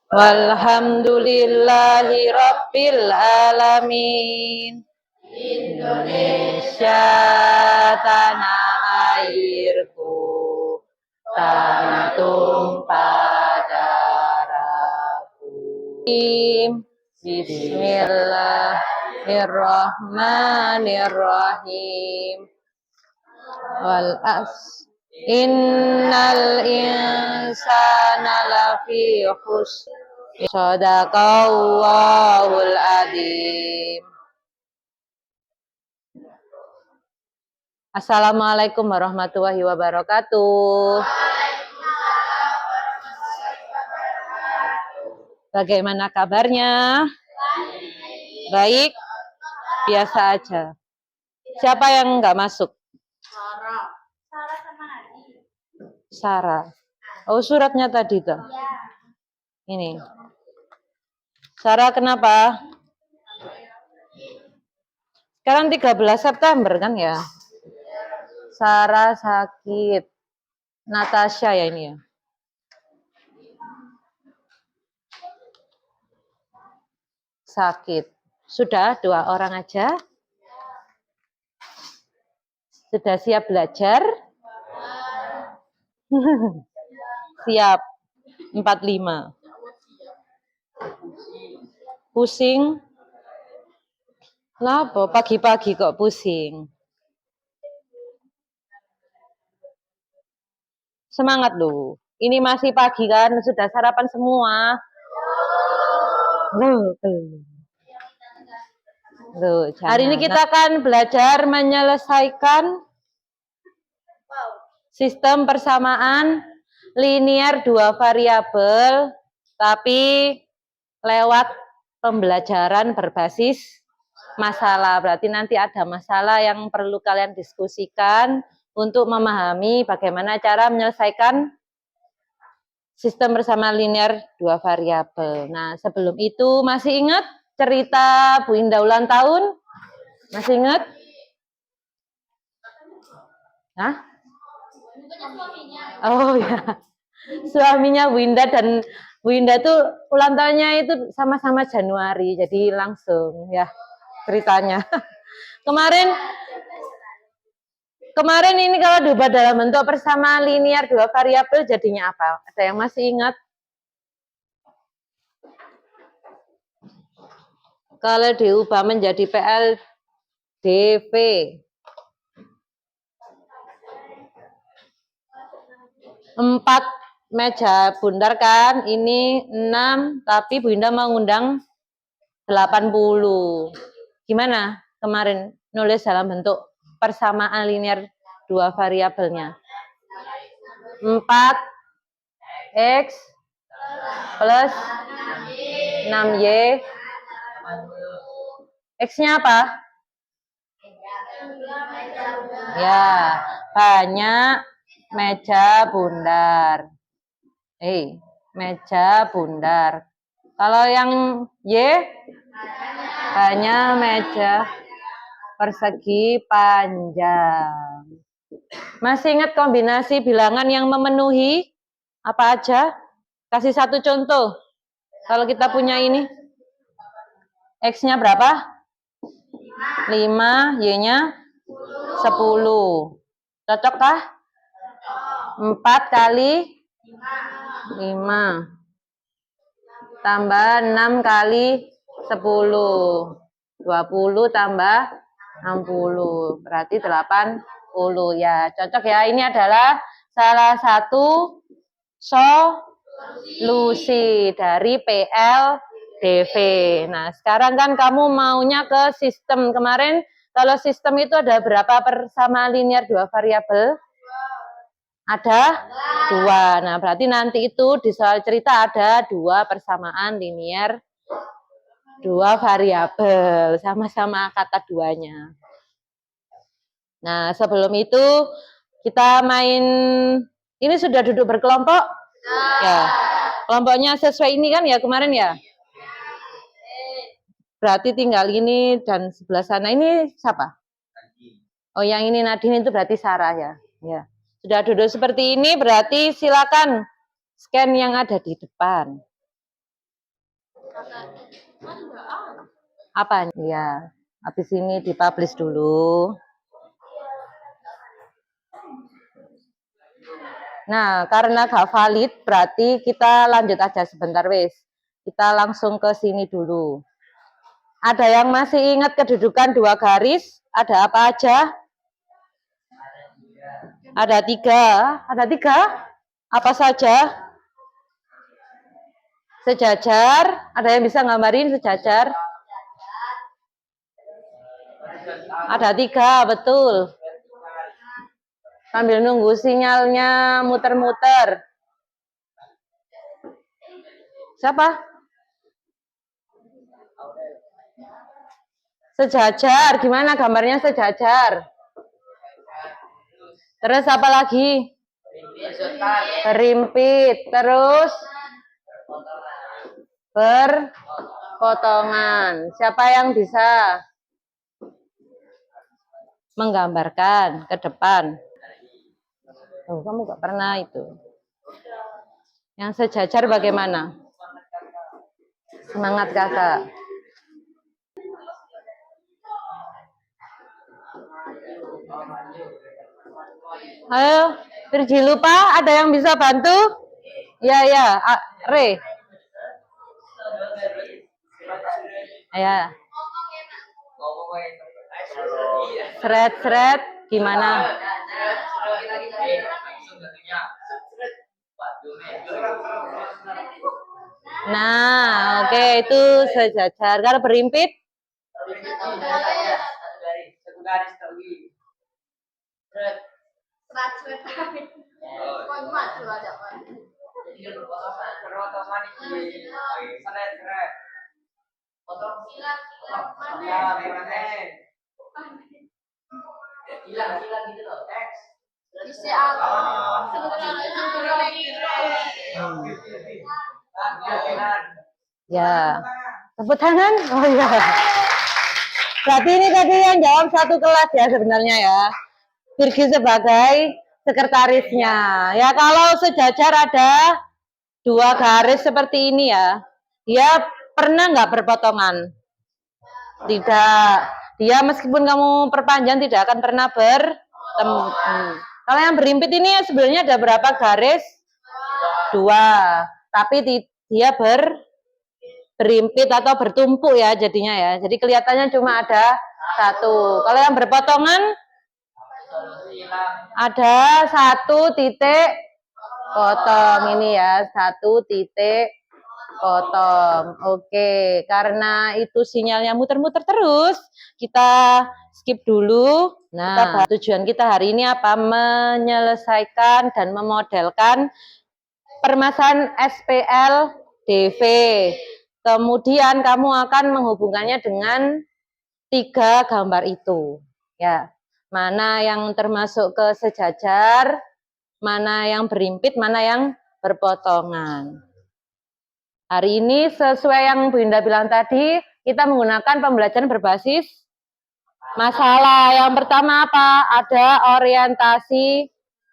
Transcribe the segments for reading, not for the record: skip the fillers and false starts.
Walhamdulillahi Rabbil Alamin. Indonesia tanah airku, tanah tumpah darahku. Bismillahirrahmanirrahim. Wal as innal insana lafi khusr. Shadaqallahul adzim. Assalamualaikum warahmatullahi wabarakatuh. Bagaimana kabarnya? Baik? Biasa aja. Siapa yang nggak masuk? Sarah. Oh, suratnya tadi tuh. Ini. Sarah kenapa? Sekarang 13 September kan ya? Sarah sakit. Natasha ya ini ya. Sakit. Sudah 2 orang aja? Sudah siap belajar? Siap. 45. Pusing? Kenapa? Pagi-pagi kok pusing? Semangat loh. Ini masih pagi kan? Sudah sarapan semua? Loh, hari ini kita akan belajar menyelesaikan sistem persamaan linear 2 variabel, tapi lewat pembelajaran berbasis masalah. Berarti nanti ada masalah yang perlu kalian diskusikan untuk memahami bagaimana cara menyelesaikan sistem persamaan linear 2 variabel. Nah, sebelum itu masih ingat cerita Bu Indah ulang tahun? Masih ingat? Hah? Oh ya, suaminya Bu Indah, dan Bu Indah tuh ulang tahunnya itu sama-sama Januari, jadi langsung ya ceritanya. Kemarin ini kalau diubah dalam bentuk persamaan linear 2 variabel jadinya apa? Ada yang masih ingat? Kalau diubah menjadi PLDV. 4 meja bundar kan, ini 6, tapi Bu Indah mengundang 80. Gimana kemarin nulis dalam bentuk persamaan linear 2 variabelnya? 4x plus 6y. X-nya apa? Ya, banyak meja bundar. Meja bundar. Kalau yang Y, banyak meja persegi panjang. Masih ingat kombinasi bilangan yang memenuhi apa aja? Kasih satu contoh. Kalau kita punya ini, X-nya berapa? 5, Y-nya 10. Cocokkah? 4 kali 5 tambah 6 kali 10. 20 tambah 60. Berarti 80. Ya, cocok ya. Ini adalah salah satu solusi dari PLDV. Nah, sekarang kan kamu maunya ke sistem. Kemarin kalau sistem itu ada berapa persamaan linear 2 variabel? Ada 2. Nah, berarti nanti itu di soal cerita ada 2 persamaan linear 2 variabel, sama-sama kata 2-nya. Nah, sebelum itu kita main, ini sudah duduk berkelompok? Ya. Kelompoknya sesuai ini kan ya kemarin ya? Berarti tinggal ini dan sebelah sana ini siapa? Oh, yang ini Nadine itu berarti Sarah ya. Ya. Sudah duduk seperti ini berarti silakan scan yang ada di depan. Apa? Ya, habis ini dipublish dulu. Nah, karena gak valid, berarti kita lanjut aja sebentar, wes. Kita langsung ke sini dulu. Ada yang masih ingat kedudukan 2 garis? Ada apa aja? Ada 3. Ada 3? Apa saja? Sejajar. Ada yang bisa gambarin sejajar? Ada 3, betul. Sambil nunggu sinyalnya muter-muter. Siapa? Sejajar. Gimana gambarnya sejajar? Terus apa lagi? Berimpit. Terus berpotongan. Siapa yang bisa menggambarkan ke depan? Oh, kamu gak pernah itu. Yang sejajar bagaimana? Semangat kakak. Ayo, Virgi lupa, ada yang bisa bantu? Ya, ya, Re. Ya. Seret-seret gimana? Nah, oke, itu sejajar. Kalau berimpit? Ya, tepuk tangan. Oh ya. Berarti ini tadi yang jawab satu kelas ya sebenarnya ya. Virgi sebagai sekretarisnya. Ya kalau sejajar ada 2 garis seperti ini ya. Dia pernah nggak berpotongan? Tidak. Dia meskipun kamu perpanjang tidak akan pernah bertemu. Kalau yang berimpit ini sebenarnya ada berapa garis? 2. Tapi dia berimpit atau bertumpuk ya jadinya ya. Jadi kelihatannya cuma ada 1. Kalau yang berpotongan ada 1 titik potong ini ya, 1 titik potong. Oke, karena itu sinyalnya muter-muter terus, kita skip dulu. Nah, tujuan kita hari ini apa? Menyelesaikan dan memodelkan permasalahan SPL DV. Kemudian kamu akan menghubungkannya dengan 3 gambar itu. Ya, mana yang termasuk ke sejajar, mana yang berimpit, mana yang berpotongan. Hari ini sesuai yang Bu Indah bilang tadi, kita menggunakan pembelajaran berbasis masalah. Yang pertama apa? Ada orientasi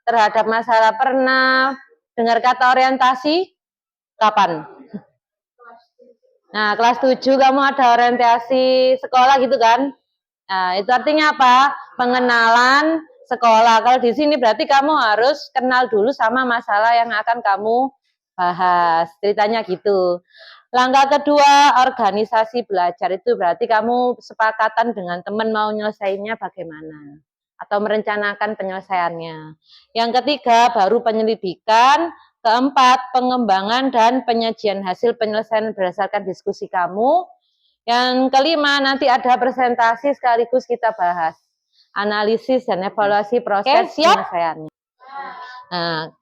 terhadap masalah. Pernah dengar kata orientasi? Kapan? Nah, kelas 7 kamu ada orientasi sekolah gitu kan? Nah, itu artinya apa? Pengenalan sekolah. Kalau di sini berarti kamu harus kenal dulu sama masalah yang akan kamu bahas. Ceritanya gitu. Langkah kedua, organisasi belajar. Itu berarti kamu sepakatan dengan teman mau nyelesainnya bagaimana. Atau merencanakan penyelesaiannya. Yang ketiga, baru penyelidikan. Keempat, pengembangan dan penyajian hasil penyelesaian berdasarkan diskusi kamu. Yang kelima, nanti ada presentasi sekaligus kita bahas analisis dan evaluasi proses penyelesaiannya. Nah,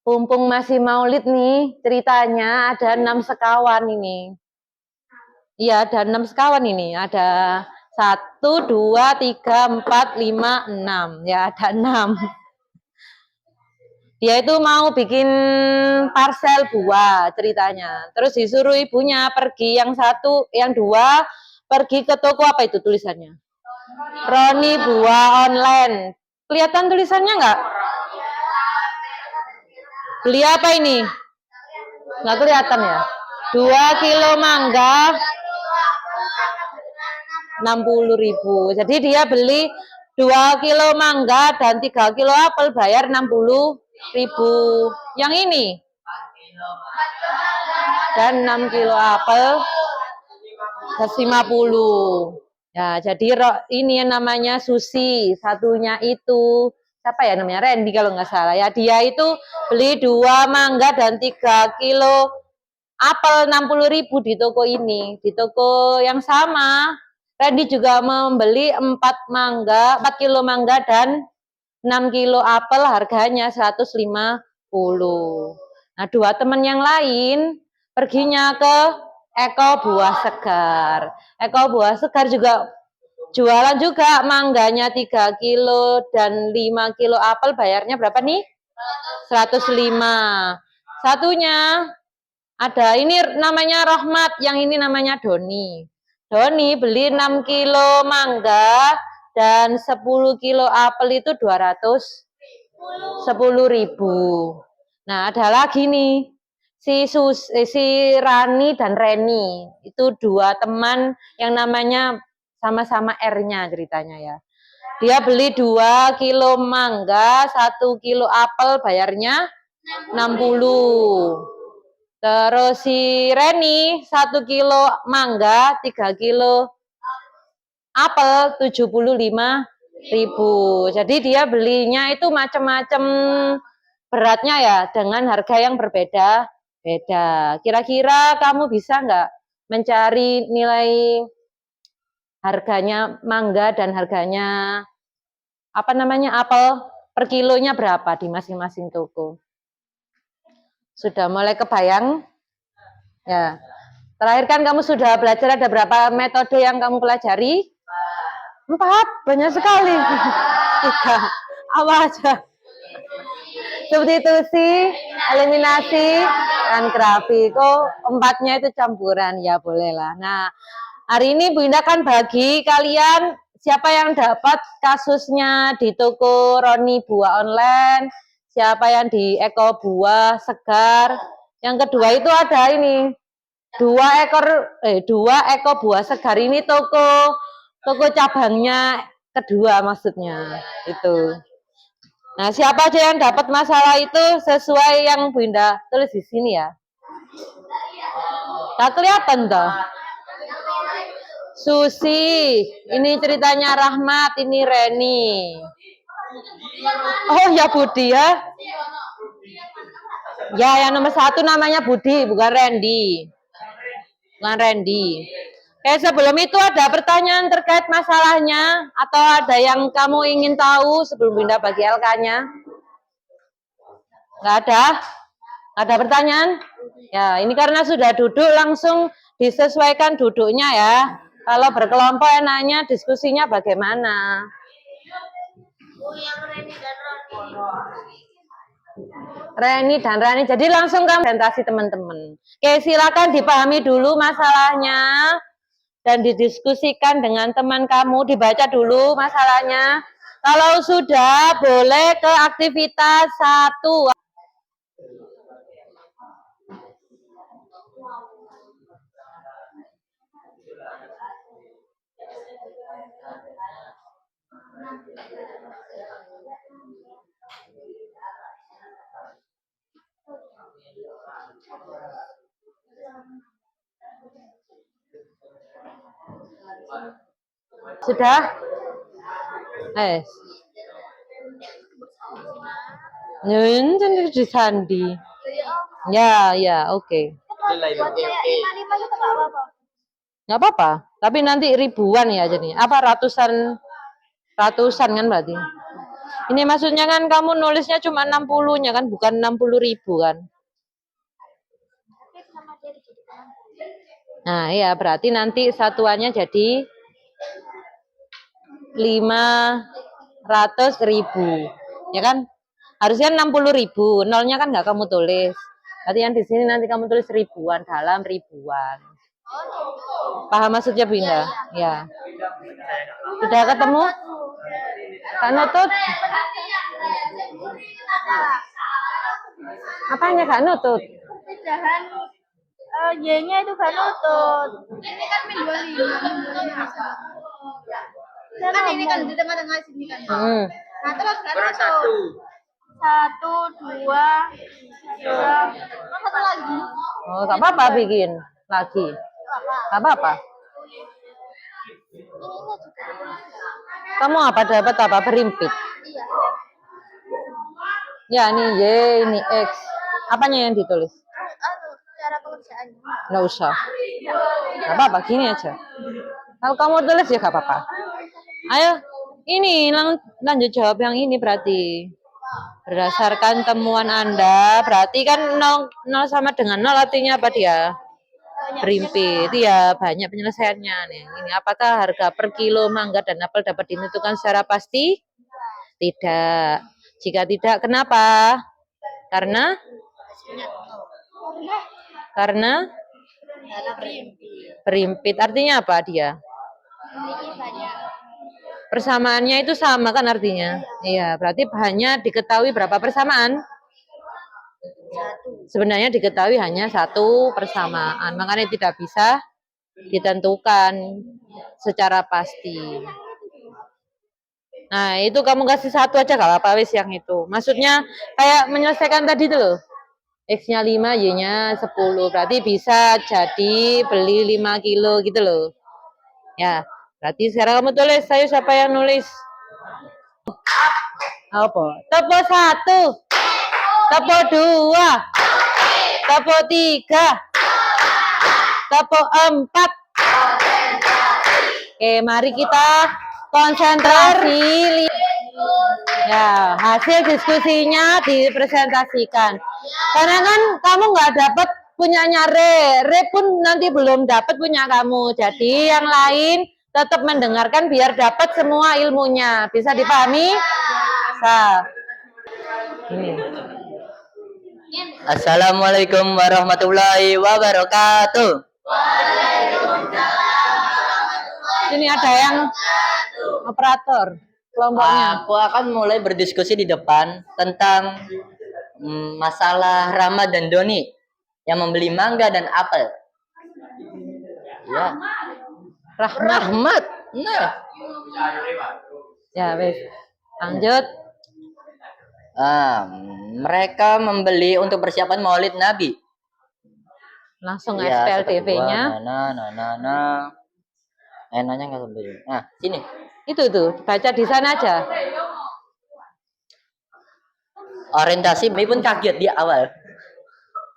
mumpung masih maulid nih, ceritanya ada 6 sekawan ini. Iya, ada 6 sekawan ini. Ada 1, 2, 3, 4, 5, 6. Ya, ada 6. Dia itu mau bikin parsel buah ceritanya. Terus disuruh ibunya pergi, yang 1, yang 2 pergi ke toko, apa itu tulisannya? Roni buah online. Kelihatan tulisannya nggak? Beli apa ini? Nggak kelihatan ya? 2 kilo mangga 60.000. Jadi dia beli 2 kilo mangga dan 3 kilo apel bayar 60.000. Yang ini dan 6 kilo apel 150. Ya, jadi ini yang namanya Susi. Satunya itu siapa ya namanya? Randy kalau nggak salah ya. Dia itu beli 2 mangga dan 3 kilo apel 60.000 di toko ini. Di toko yang sama, Randy juga membeli 4 kilo mangga dan 6 kilo apel harganya 150. Nah, 2 teman yang lain perginya ke Eko Buah Segar. Eko Buah Segar juga jualan juga mangganya 3 kilo dan 5 kilo apel bayarnya berapa nih? 105. Satunya ada ini namanya Rahmat, yang ini namanya Doni. Doni beli 6 kilo mangga dan 10 kilo apel itu 210.000. Nah, ada lagi nih. Si Rani dan Reni. Itu 2 teman yang namanya sama-sama R-nya ceritanya ya. Dia beli 2 kilo mangga, 1 kilo apel bayarnya 60. Terus si Reni 1 kilo mangga, 3 kilo apel 75.000. Jadi dia belinya itu macam-macam beratnya ya dengan harga yang berbeda-beda. Kira-kira kamu bisa nggak mencari nilai harganya mangga dan harganya apel per kilonya berapa di masing-masing toko? Sudah mulai kebayang? Ya. Terakhir kan kamu sudah belajar ada berapa metode yang kamu pelajari? 4, banyak sekali. 3, apa aja? Substitusi, eliminasi, dan grafik. Oh, 4-nya itu campuran, ya bolehlah. Nah, hari ini Bu Indah kan bagi kalian siapa yang dapat kasusnya di toko Roni Buah Online, siapa yang di Eko Buah Segar. Yang kedua itu ada ini, 2 Eko Buah Segar ini toko cabangnya kedua maksudnya itu. Nah, siapa aja yang dapat masalah itu sesuai yang Bu Indah tulis di sini ya. Tak kelihatan toh. Susi, ini ceritanya Rahmat, ini Reni. Oh ya Budi ya. Ya, yang nomor 1 namanya Budi, bukan Randy. Bukan Randy. Sebelum itu ada pertanyaan terkait masalahnya atau ada yang kamu ingin tahu sebelum pindah bagi LK-nya? Nggak ada? Nggak ada pertanyaan? Ya, ini karena sudah duduk langsung disesuaikan duduknya ya. Kalau berkelompok enaknya diskusinya bagaimana? Reni dan Rani. Jadi langsung kamu presentasi teman-teman. Oke, silakan dipahami dulu masalahnya dan didiskusikan dengan teman kamu, dibaca dulu masalahnya. Kalau sudah, boleh ke aktivitas 1. Sudah? Nyun di Sandi. Ya, ya, oke. Nggak apa-apa. Tapi nanti ribuan ya jadi. Apa ratusan kan berarti. Ini maksudnya kan kamu nulisnya cuma 60-nya kan, bukan 60.000 kan. Nah, iya berarti nanti satuannya jadi 500.000. Ya kan? Harusnya 60.000. Nolnya kan nggak kamu tulis. Berarti yang di sini nanti kamu tulis ribuan, dalam ribuan. Paham maksudnya Bu Indah? Ya. Sudah ketemu? Kak Nutut? Apanya Kak Nutut? Y-nya itu kan nutut. Ini kan min 25, kan ini kan di tengah-tengah sini kan. Nah terus kan satu, dua, tiga, satu lagi. Oh, gak apa-apa bikin lagi. Gak apa-apa. Kamu apa dapat apa berimpit? Iya. Ya, ini Y, ini X. Apanya yang ditulis? Cara pengerjaannya. Nggak usah. Gak apa-apa, gini aja. Kalau kamu tulis ya gak apa-apa. Ayo, ini lanjut jawab yang ini berarti. Berdasarkan temuan Anda, berarti kan 0 sama dengan 0 artinya apa dia? Berimpit. Iya, banyak penyelesaiannya nih. Ini apakah harga per kilo mangga dan apel dapat ditentukan secara pasti? Tidak. Jika tidak, kenapa? Karena berimpit. Artinya apa dia? Persamaannya itu sama kan artinya? Iya, berarti hanya diketahui berapa persamaan? Sebenarnya diketahui hanya satu persamaan, makanya tidak bisa ditentukan secara pasti. Nah, itu kamu kasih satu aja gak apa-apa wis yang itu. Maksudnya kayak menyelesaikan tadi tuh loh. X-nya 5, Y-nya 10. Berarti bisa jadi beli 5 kilo gitu loh. Ya, berarti sekarang kamu tulis. Saya siapa yang nulis? Apa? Topo 1. Topo 2. Topo 3. Topo 4. Oke, mari kita konsentrasi. Ya, hasil diskusinya dipresentasikan. Karena kan kamu nggak dapat punyanya Re pun nanti belum dapat punya kamu. Jadi yang lain tetap mendengarkan biar dapat semua ilmunya. Bisa dipahami? Ini. Assalamualaikum warahmatullahi wabarakatuh. Sini ada yang operator kelompoknya. Aku akan mulai berdiskusi di depan tentang masalah Rama dan Doni yang membeli mangga dan apel. Ya. Rahmat. Nah. Ya, wes. Lanjut. Mereka membeli untuk persiapan Maulid Nabi. Langsung Ya, SPLTV-nya. Enaknya nggak sampai. Nah, sini. Itu tuh, baca di sana aja. Orientasi Mei pun kaget di awal.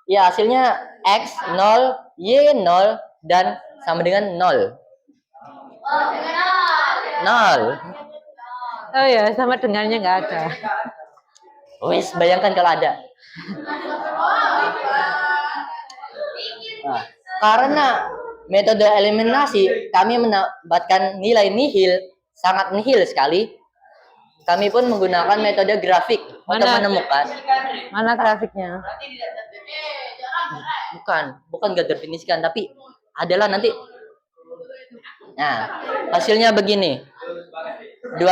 Ya, hasilnya X 0, Y 0 dan sama dengan 0. 0. Oh ya, sama dengannya nggak ada. Wis, bayangkan kalau ada. Nah, karena metode eliminasi kami mendapatkan nilai nihil, sangat nihil sekali. Kami pun menggunakan metode grafik untuk menemukan. Mana grafiknya? Bukan gak definisikan, tapi adalah nanti. Nah, hasilnya begini. 21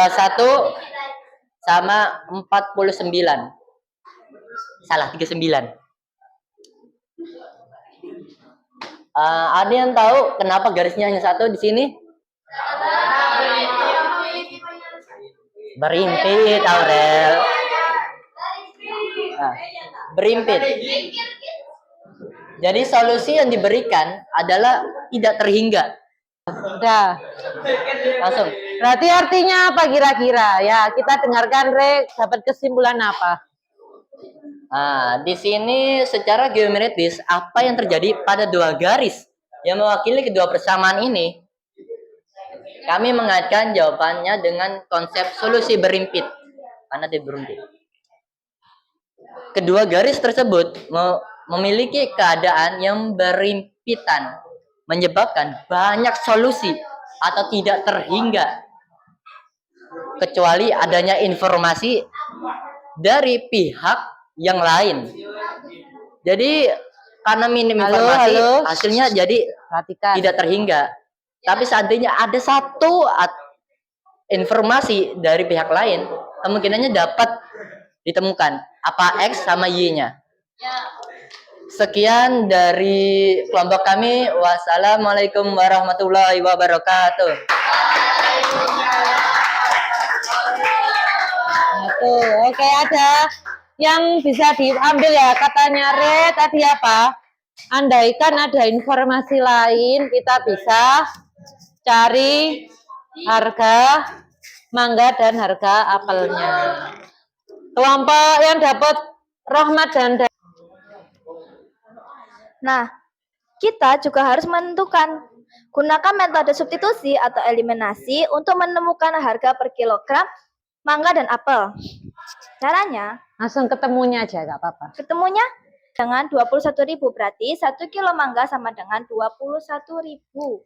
sama 49. Salah, 39. Ada yang tahu kenapa garisnya hanya satu di sini? Berimpit, Aurel. Nah, berimpit. Jadi solusi yang diberikan adalah tidak terhingga. Udah. Langsung. Berarti artinya apa kira-kira? Ya, kita dengarkan Re, dapat kesimpulan apa? Di sini secara geometris apa yang terjadi pada dua garis yang mewakili kedua persamaan ini? Kami mengaitkan jawabannya dengan konsep solusi berimpit. Karena dia berimpit. Kedua garis tersebut memiliki keadaan yang berimpitan, menyebabkan banyak solusi atau tidak terhingga, kecuali adanya informasi dari pihak yang lain. Jadi karena minim informasi, hasilnya jadi tidak terhingga. Tapi seandainya ada satu informasi dari pihak lain, kemungkinannya dapat ditemukan apa X sama Y-nya. Sekian dari kelompok kami. Wassalamualaikum warahmatullahi wabarakatuh. Oke, ada yang bisa diambil ya. Katanya Re tadi apa? Andaikan ada informasi lain, kita bisa cari harga mangga dan harga apelnya. Kelompok yang dapat Rohmat dan Nah, kita juga harus menentukan. Gunakan metode substitusi atau eliminasi untuk menemukan harga per kilogram mangga dan apel. Caranya, langsung ketemunya aja, nggak apa-apa. ketemunya dengan 21.000, berarti 1 kilo mangga sama dengan 21.000.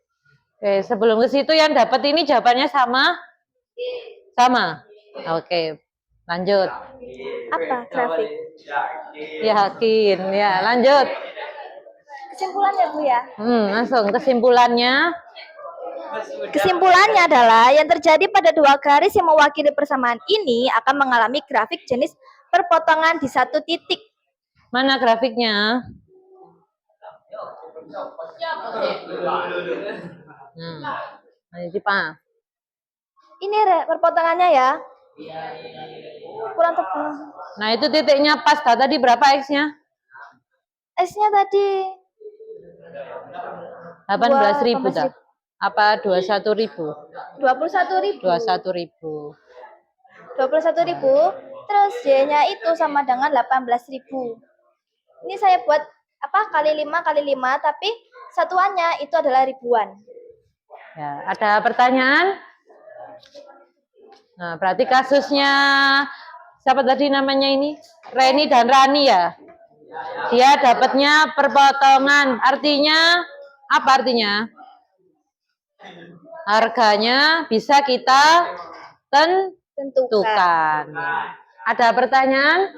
Oke, sebelum ke situ yang dapat ini jawabannya sama? Sama? Oke, lanjut. Apa grafik? Yakin, ya lanjut. Kesimpulannya Bu ya? Langsung kesimpulannya. Kesimpulannya adalah yang terjadi pada dua garis yang mewakili persamaan ini akan mengalami grafik jenis perpotongan di satu titik. Mana grafiknya? Ayo Pak. Ini perpotongannya ya. Kurang tebal. Nah itu titiknya pas. Tadi berapa X-nya? S-nya tadi 18.000 dah. Apa 21.000? 21.000. 21.000. 21.000. Terus Y-nya itu sama dengan 18.000. Ini saya buat apa kali 5 kali 5, tapi satuannya itu adalah ribuan. Ya, ada pertanyaan? Nah, berarti kasusnya siapa tadi namanya ini? Reni dan Rani ya? Dia dapatnya perpotongan. Artinya apa artinya? Harganya bisa kita tentukan. Ada pertanyaan?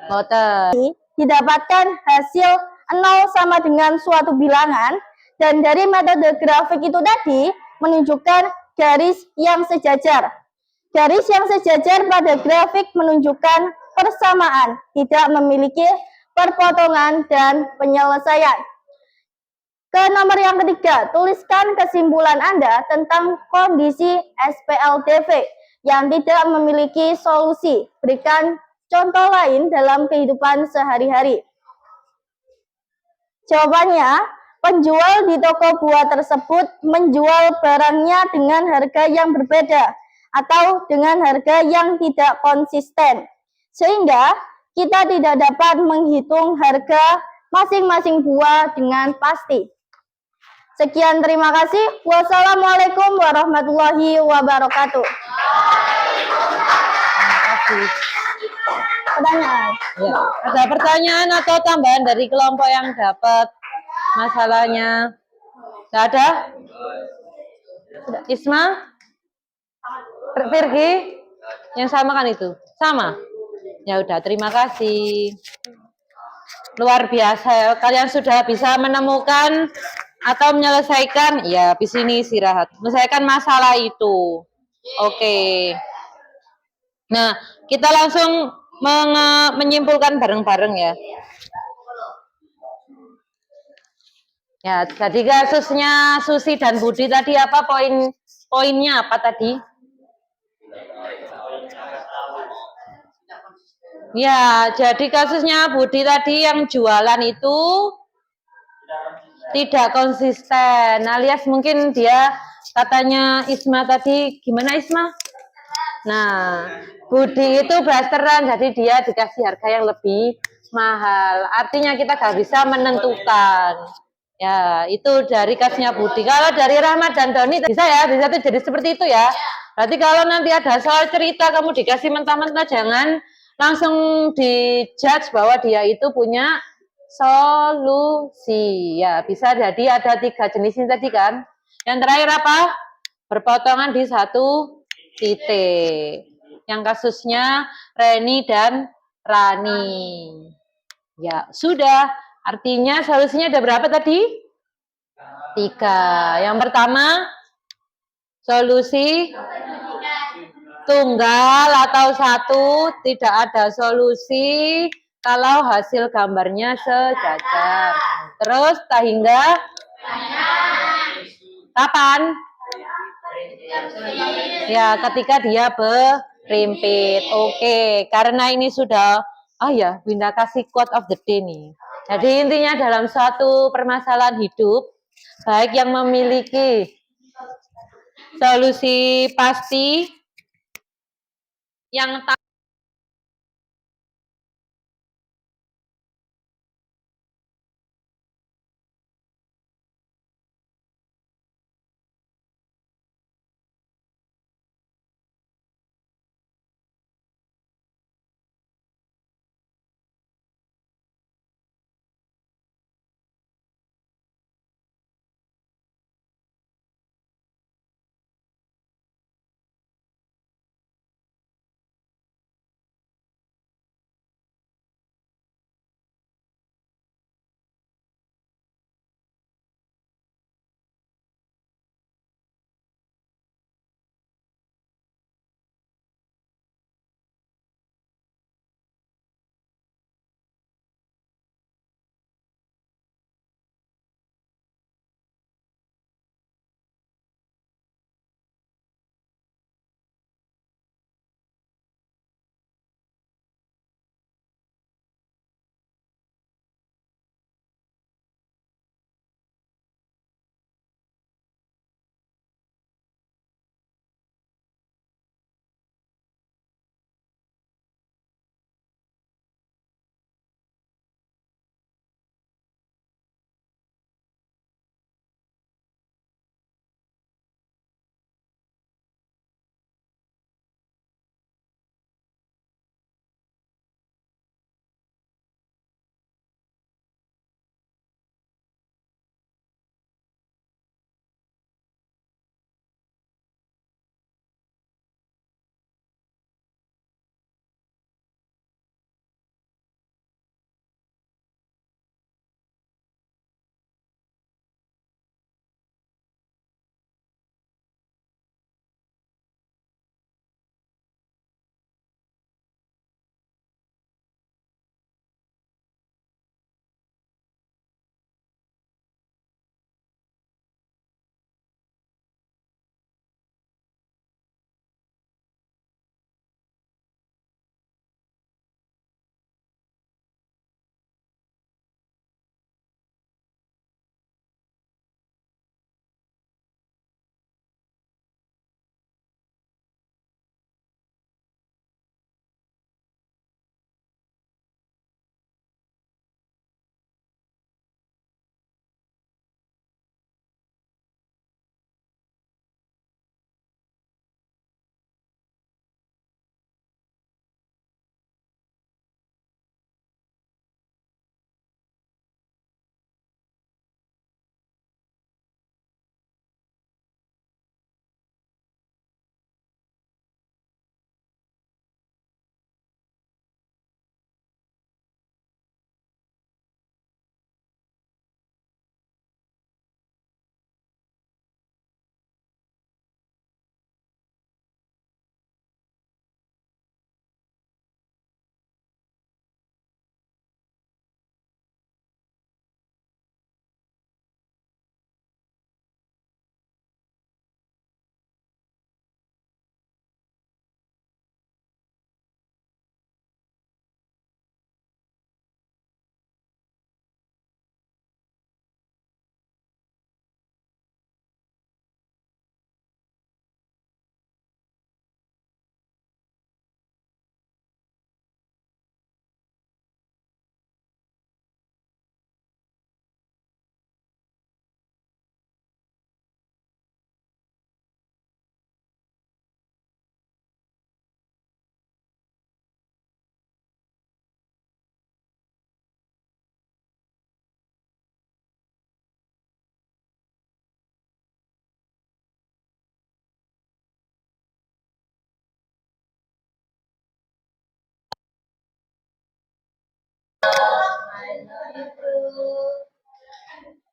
Voter. Didapatkan hasil 0 sama dengan suatu bilangan, dan dari metode grafik itu tadi menunjukkan garis yang sejajar. Garis yang sejajar pada grafik menunjukkan persamaan, tidak memiliki perpotongan dan penyelesaian. Ke nomor yang ketiga, tuliskan kesimpulan Anda tentang kondisi SPLDV yang tidak memiliki solusi. Berikan contoh lain dalam kehidupan sehari-hari. Jawabannya, penjual di toko buah tersebut menjual barangnya dengan harga yang berbeda atau dengan harga yang tidak konsisten, sehingga kita tidak dapat menghitung harga masing-masing buah dengan pasti. Sekian, terima kasih. Wassalamualaikum warahmatullahi wabarakatuh. Pertanyaan. Ya. Ada pertanyaan atau tambahan dari kelompok yang dapat masalahnya? Tidak ada? Isma? Virgi? Yang sama kan itu? Sama? Ya udah, terima kasih. Luar biasa ya. Kalian sudah bisa menemukan atau menyelesaikan, ya di sini istirahat. Menyelesaikan masalah itu. Oke. Nah, kita langsung menyimpulkan bareng-bareng ya. Ya, jadi kasusnya Susi dan Budi tadi apa poinnya apa tadi? Ya, jadi kasusnya Budi tadi yang jualan itu tidak konsisten, alias mungkin dia katanya Isma tadi, gimana Isma? Nah, Budi itu blasteran, jadi dia dikasih harga yang lebih mahal. Artinya kita gak bisa menentukan. Ya, itu dari kasusnya Budi. Kalau dari Rahmat dan Doni bisa ya, bisa tuh jadi seperti itu ya. Berarti kalau nanti ada soal cerita kamu dikasih mentah-mentah, jangan langsung dijudge bahwa dia itu punya solusi. Ya, bisa jadi ada 3 jenis ini tadi kan. Yang terakhir apa? Berpotongan di satu titik. Yang kasusnya Reni dan Rani. Ya, sudah. Artinya solusinya ada berapa tadi? 3. Yang pertama, solusi tunggal atau satu, tidak ada solusi kalau hasil gambarnya sejajar. Terus sehingga kapan? Ya, ketika dia berimpit. Oke, karena ini sudah, oh ya, Winda kasih quote of the day nih. Jadi intinya dalam suatu permasalahan hidup, baik yang memiliki solusi pasti, yang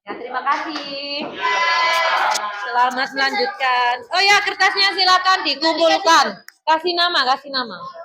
ya, terima kasih. Selamat melanjutkan. Oh ya, kertasnya silakan dikumpulkan. Kasih nama, kasih nama.